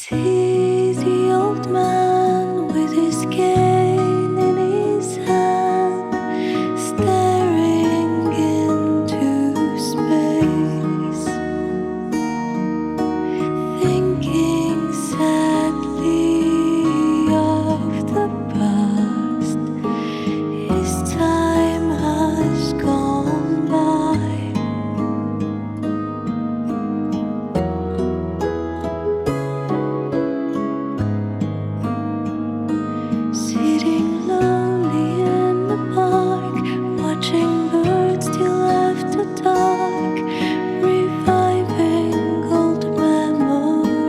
See the old man with his cane in his hand, staring into space, thinking sadly of the past. His time has gone by. Sitting lonely in the park, watching birds till after dark, reviving old memories.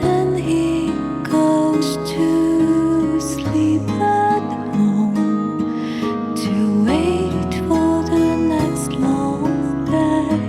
Then he goes to sleep at home to wait for the next long day.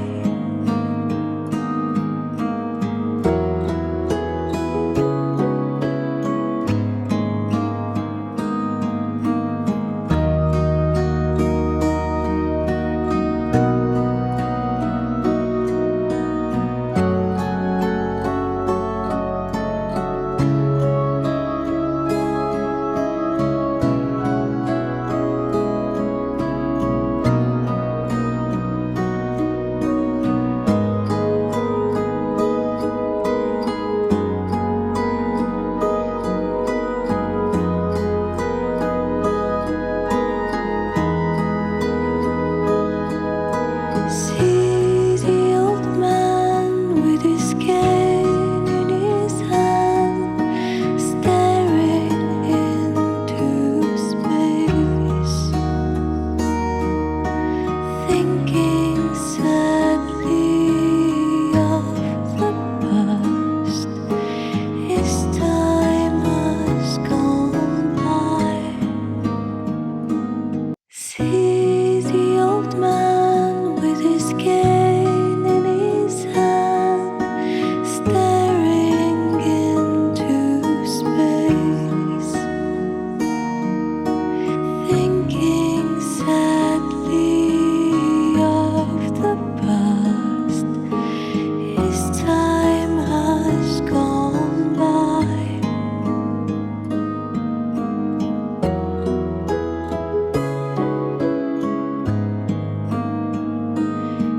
See the old man with his cane in his hand, staring into space, thinking sadly of the past. His time has gone by. See the old man with his cane in his hand, staring into space, thinking sadly of the past. His time has gone by.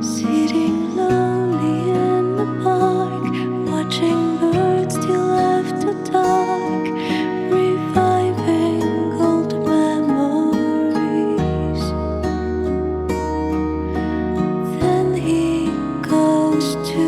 Sitting lonely in the park, watching birds till after dark, reviving old memories. Then he goes to